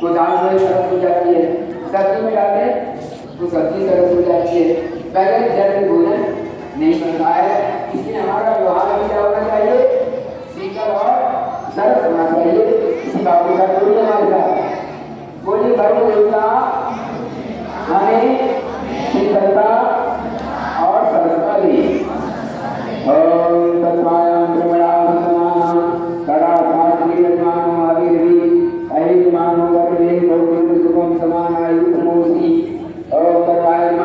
वो दाल में सरस हो जाती है, सब्जी में डालते तो सब्जी सरस हो जाती है। पहले जल में भोजन नहीं बनता है, इसलिए हमारा व्यवहार भी क्या होना चाहिए, शीतल और सरस होना चाहिए। इसी बात के साथ बोलिए हमारे साथ, बोलिए वरुण देवता हमें शीतलता और सरसता दी। ओम तत्वायाम ब्रह्मणाम सदा सात्विक यजमानो अभिर्भि अहिर्मानो वर्धे भोगिन सुखम समानायुतमोसी। ओम तत्वायाम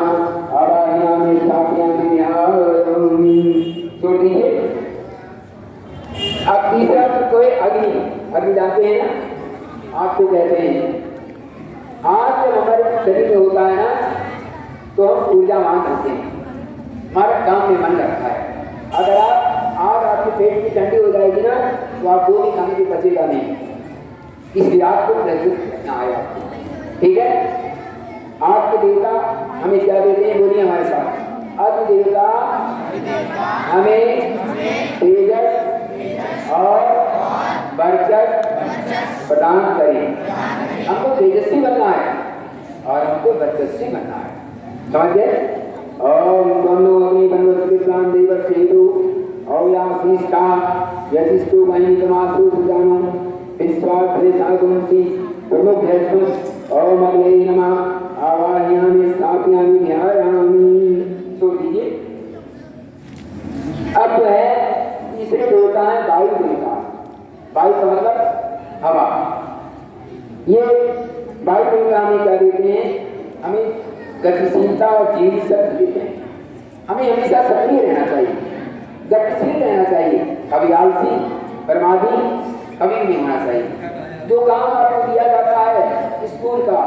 आवाहयामि स्थापयामि ध्यायामि। सुन लीजिए, अब तीसरा तो है अग्नि। अग्नि जानते हैं ना, आपको कहते हैं आग जब हमारे शरीर में होता है ना तो हम ऊर्जावान होते हैं, हमारा काम में मन लगता है। अगर आग आपके पेट की ठंडी हो जाएगी ना तो आप दो भी खाने की बचेगा नहीं, इसलिए आपको प्रज्वलित करना है आपको, ठीक है। आग के देवता हमें क्या देते हैं, बोलिए हमारे साथ, अग्नि देवता हमें तेजस और वर्चस्व प्रदान करें। हमको तेजस्वी बनना है और हमको वर्चस्वी बनना है, समझ गए। ओम तन्नो अग्नि तन्वस्मितां देवसेतु औयासीष्टा यतिष्ठु मयि तमासु सुजानो विश्वाभ्रे सागुंसि प्रमुखस्म। ओम अग्ने नमः आवाहयामि स्थापयामि ध्यायामि। सुन लीजिए, अब जो है तीसरे देवता है वायु देवता। वायु का मतलब हवा। ये वायु देवता हमें क्या देते हैं, हमें गतिशीलता और जीवन शक्ति देते हैं। हमें हमेशा सक्रिय रहना चाहिए, गतिशील रहना चाहिए, कभी आलसी बर्बादी कभी नहीं होना चाहिए। जो काम आपको दिया जाता है स्कूल का,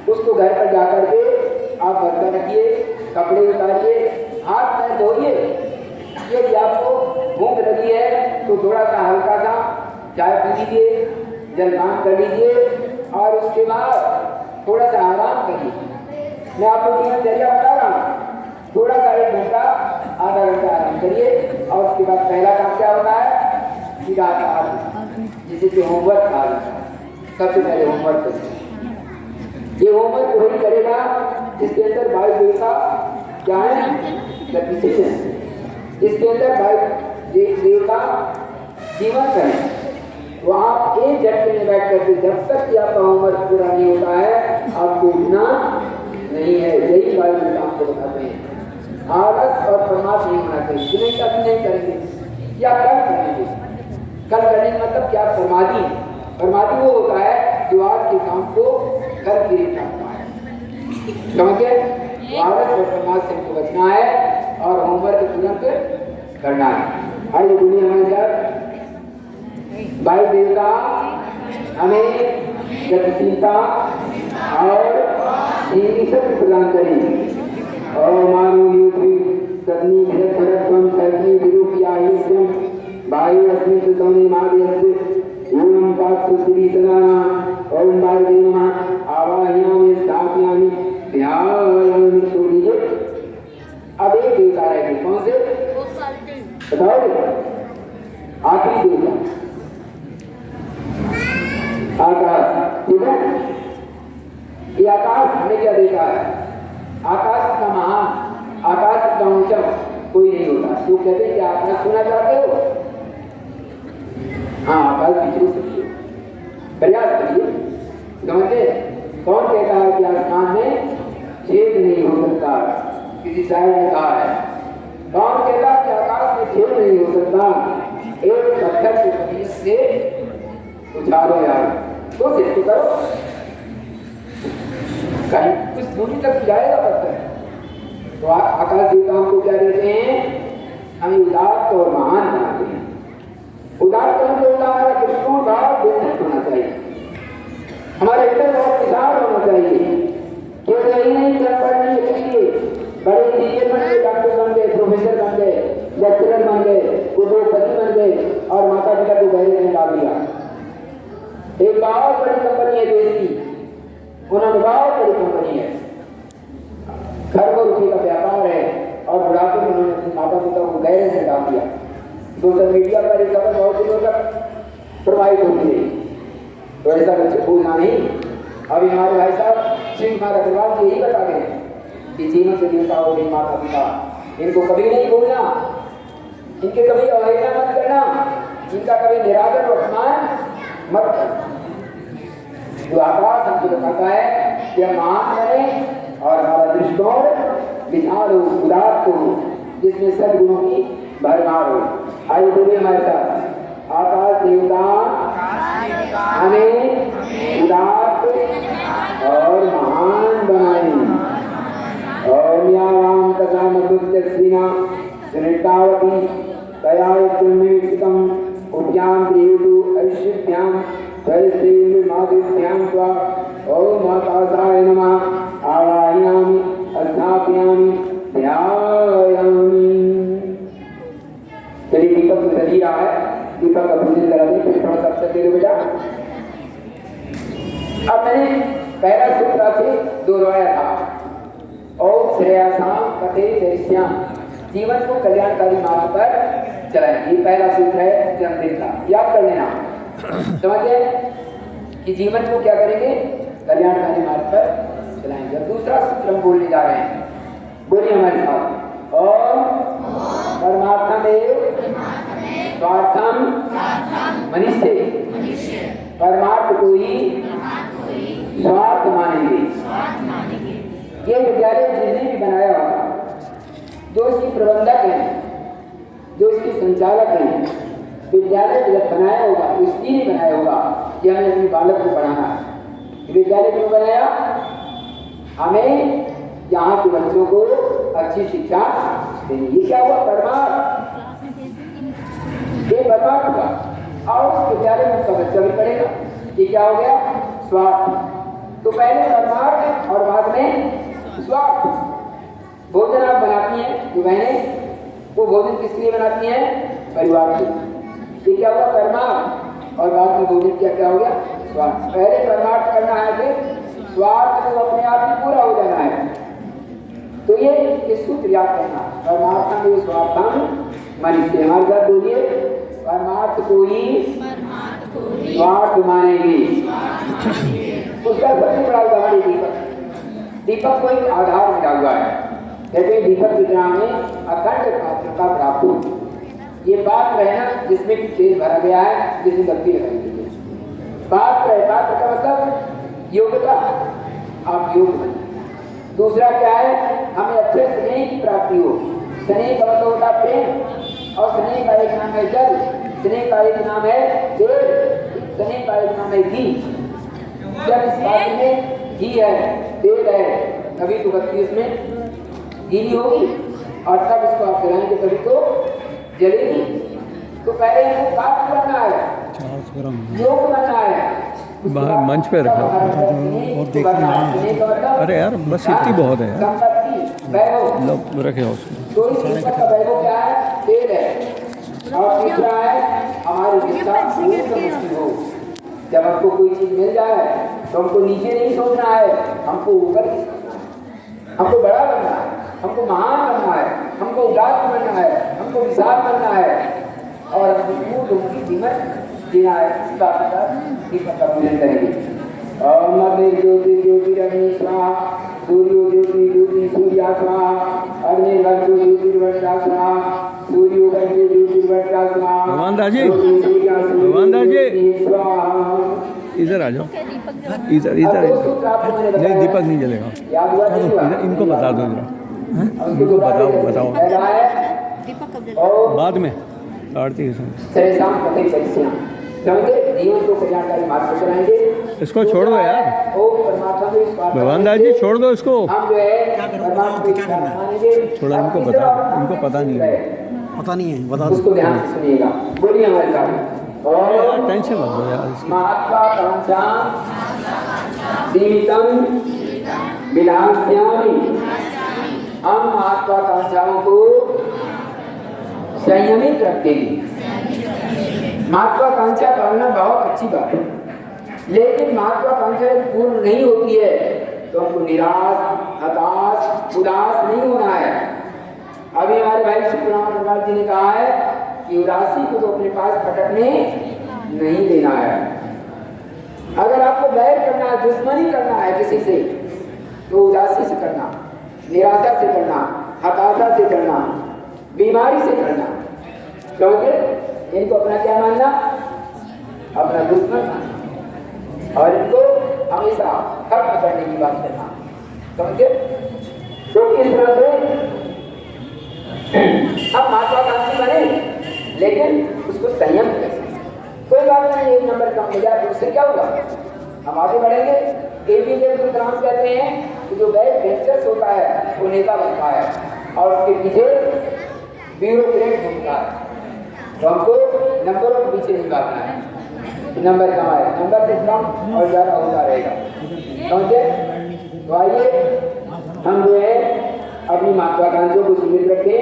उसको घर पर जाकर के आप बर्तन रखिए, कपड़े उतारिए, हाथ पैर धोइए। यदि आपको भूख लगी है तो थोड़ा सा हल्का सा चाय पी लीजिए, जलपान कर लीजिए और उसके बाद थोड़ा सा आराम करिए। मैं आपको दिनचर्या बता रहा हूँ, थोड़ा सा 1 घंटा आधा घंटा आराम करिए और उसके बाद पहला काम क्या होता है, सीधा जिसे कि होमवर्क कहा जाता है। सबसे पहले होमवर्क करिए। ये होमवर्क वही करेगा जिसके अंदर वायु देवता क्या है, गतिशील है, इसके अंदर वायु देवता जीवन करें। तो आप एक झटके में बैठ करके जब तक कि आपका होमवर्क पूरा नहीं होता है आपको उठना नहीं है। यही वायु देवता आपको बताते हैं। आलस और प्रमाद नहीं होना चाहिए, नहीं कभी नहीं करेंगे, क्या कल करेंगे। कल करने का मतलब क्या, प्रमादी। प्रमादी वो होता है जो आज के काम को कल के लिए करता है, समझ गए। आलस और प्रमाद से हमको बचना है और होमवर्क तुरंत करना है। आइए दुनिया में जब वायु देवता हमें गतिशीलता और जीवन शक्ति प्रदान करें। और मानवी सदनी भरतम सदनी विरूपियाहिष्यम वायु अस्मित तमने मादयस्य एवं पात्सु श्री सदा। ओम वायु नमः आवाहयामि स्थापयामि ध्यायामि। सुन लीजिए, अब एक देवता रहेगी, कौन से बताओगे, आखिरी देवता आकाश, ठीक है। ये आकाश हमें क्या देता है, आकाश का महान, आकाश का ऊंचा कोई नहीं होता। तो कहते हैं कि आकाश सुना चाहते हो, हाँ आकाश भी छू सकते हो, प्रयास करिए, समझे। कौन कहता है कि आसमान में छेद नहीं हो सकता, किसी शायर ने कहा है। कौन कहता है कि आकाश में छेद नहीं हो सकता, एक पत्थर की तबीयत से उछालो यार, तो सिर्फ करो, कहीं कुछ दूरी तक जाएगा पत्थर। तो आकाश देवताओं को क्या देते हैं, हमें उदात्त और महान बनाते हैं। उदात्त मतलब होता है हमारा दृष्टिकोण भाव विस्तृत होना चाहिए, हमारा हृदय बहुत विशाल होना चाहिए। केवल यही नहीं कि हम पढ़ने लिखेंगे, बड़े इंजीनियर बन गए, डॉक्टर बन गए, प्रोफेसर बन गए, लेक्चरर बन गए, उद्योगपति बन गए और माता पिता को गहरे में डाल दिया। एक बहुत बड़ी कंपनी है देश की, उन्होंने बहुत बड़ी कंपनी है, खरबों रुपये का व्यापार है और बुढ़ापे में उन्होंने अपने माता पिता को गहरे में डाल दिया। सोशल मीडिया पर एक खबर बहुत दिनों तक प्रवाहित होती रही। तो ऐसा बच्चे भूलना नहीं, अभी हमारे भाई साहब श्री कुमार अग्रवाल जी यही बता गए कि जीवन से देवता हो गई माता पिता, इनको कभी नहीं भूलना, इनके कभी अवहेलना मत करना, इनका कभी निरादर और अपमान मत करना। जो आकाश हमको बताता है कि हम महान बने और हमारा दृष्टिकोण विशाल हो, उदार हो, जिसमें सद्गुणों की भरमार हो। आइए बोलिए हमारे साथ, आकाश देवता हमें उदार और महान बनाए। और राम कथा मधुस्वीना सुनितावती तयाम उद्याम देवु ऐश्वर्याम वैश्री माधुर्याम स्वा ओम आकाशाय नमः आवाहयामि स्थापयामि ध्यायामि। चलिए दीपक तो चली रहा है, दीपक का पूजन करा दें, फिर थोड़ा सा दे दो बेटा। अब मैंने पहला सूत्र से दोहराया था, ओम श्रेयसाम कथे चैश्याम, जीवन को कल्याणकारी मार्ग पर चलाएं। ये पहला सूत्र है जन्मदिन का, याद कर लेना। समझे कि जीवन को क्या करेंगे, कल्याणकारी मार्ग पर चलाएंगे। अब दूसरा सूत्र हम बोलने जा रहे हैं, बोलिए हमारे साथ, ओम परमार्थमेव स्वार्थम मनुष्य, परमार्थ को ही स्वार्थ मानेंगे। ये विद्यालय जिसने भी बनाया होगा, जो इसकी प्रबंधक हैं, जो इसके संचालक हैं, विद्यालय जब बनाया होगा तो इसलिए नहीं बनाया होगा कि हमें अपने बालक को पढ़ाना है। विद्यालय क्यों बनाया, हमें यहाँ के बच्चों को अच्छी शिक्षा देनी। ये क्या हुआ, परमार्थ, ये परमार्थ हुआ। और उस विद्यालय में उसका बच्चा भी पढ़ेगा। ये क्या हो गया, स्वार्थ। तो पहले परमार्थ और बाद में स्वार्थ। भोजन आप बनाती हैं जो बहनें, वो भोजन किस लिए बनाती हैं, परिवार के। ये क्या हुआ, परमार्थ, और बाद में भोजन क्या हो गया, स्वार्थ। पहले परमार्थ करना है, फिर स्वार्थ को अपने आप ही पूरा हो जाना है। तो ये सूत्र याद करना, परमार्थम में स्वार्थम मनुष्य। हमारे साथ बोलिए, परमार्थ को ही स्वार्थ मानेंगे। उसका सबसे बड़ा उदाहरण दीपक। दीपक को एक आधार मिला हुआ है, जैसे दीपक की तरह में अखंड पात्रता प्राप्त हो। ये पात्र है ना, जिसमें कि तेल भरा गया है, जिसमें बत्ती लगाई गई है। पात्र है, पात्र का मतलब योग्यता, आप योग्य बने। दूसरा क्या है, हमें अच्छे स्नेह की प्राप्ति हो। स्नेह का मतलब होता है प्रेम, और स्नेह का एक नाम है जल, स्नेह का एक नाम है तेल, स्नेह का एक नाम है घी। जब इस बात में घी है, तेल है, कभी तो बत्ती इसमें गीली होगी, और तब इसको आप जलाएंगे तभी तो जलेगी। तो पहले हमको पात्र बनना है, योग बनना है। बाहर मंच पे रखा और देखना। अरे यार बस इतनी बहुत है यार, लो रखे हो उसको। तो इस पुस्तक का वैभव क्या है, तेल है। और तीसरा है हमारी विश्वास हो। जब हमको कोई चीज मिल जाए तो हमको नीचे नहीं सोचना है, हमको ऊपर ही सोचना है। हमको बड़ा बनना है, हमको महान बनना है, हमको उदार बनना है, हमको विशाल बनना है, और हमको उनकी कीमत देना है। इस बात का दीपक का पूजन करेंगे। ओम अग्नि ज्योति ज्योतिरग्नि स्वाहा, सूर्यो ज्योति ज्योति सूर्या स्वाहा, अग्निर्वर्चो ज्योतिर्वर्चा स्वाहा, सूर्यो वर्चो ज्योतिर्वर्चा स्वाहा। भगवान दास जी, भगवान दास जी इधर आ जाओ, इधर इधर। नहीं दीपक नहीं जलेगा, इनको बता दो जरा, इनको बताओ बाद में आरती के समय। जीवन को कल्याणकारी मार्ग पर चलाएंगे। इसको छोड़ दो यार, भगवान दास जी छोड़ दो इसको। हम जो है थोड़ा इनको बता दो, इनको पता नहीं है, बता दो, उसको ध्यान से सुनिएगा। बोलिए हमारे साथ, और टेंशन मत लो यार। महत्वाकांक्षा सीमितम विलास्यामि, हम महत्वाकांक्षाओं को संयमित रखेंगे। महत्वाकांक्षा पालना बहुत अच्छी बात है, लेकिन महत्वाकांक्षा पूर्ण नहीं होती है तो हमको निराश, हताश, उदास नहीं होना है। अभी हमारे भाई सुब्रमण्यम जी ने कहा है कि उदासी को तो अपने पास भटकने नहीं देना है। अगर आपको वैर करना है, दुश्मनी करना है किसी से, तो उदासी से करना, निराशा से करना, हताशा से करना, बीमारी से करना। क्योंकि इनको अपना क्या मानना? अपना दुश्मन मानना और इनको हमेशा खत्म करने की बात करना। समझे? तो इस तरह से अब महत्वाकांक्षी बने, लेकिन उसको संयम कैसे? कोई बात नहीं, एक नंबर कम हो जाए तो उससे क्या होगा? हम आगे बढ़ेंगे। एपीजे अब्दुल कलाम कहते हैं कि जो बैड वेंचर्स होता है वो नेता बनता है और उसके पीछे ब्यूरोक्रेट घूमता है। तो हमको नंबरों के पीछे नहीं भागना है, नंबर कम आए, नंबर से कम और ज़्यादा होता रहेगा। समझे? तो आइए हम जो है अपनी महत्वाकांक्षियों को सीमित रखें।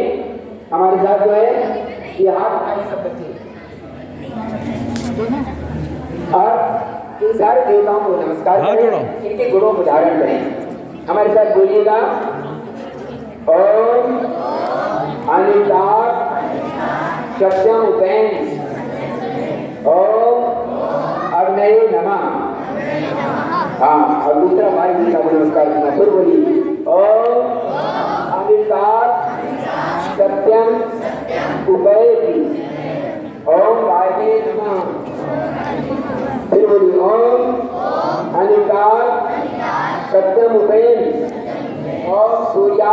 हमारे साथ जो है ये हाथ उठाइए सब बच्चे, और इन सारे देवताओं को नमस्कार करें, इनके गुणों को धारण करें। हमारे साथ बोलिएगा, ओम अनितार सत्यम उपेन, ओम अग्नये नमः। हाँ, और दूसरा भाई जी का नमस्कार करना, फिर बोलिए, ओम अनितार सत्यम उपेति, ओम वायवे नमः। फिर बोलिए, ओम अनितार सत्यम उपेन, ओम सूर्या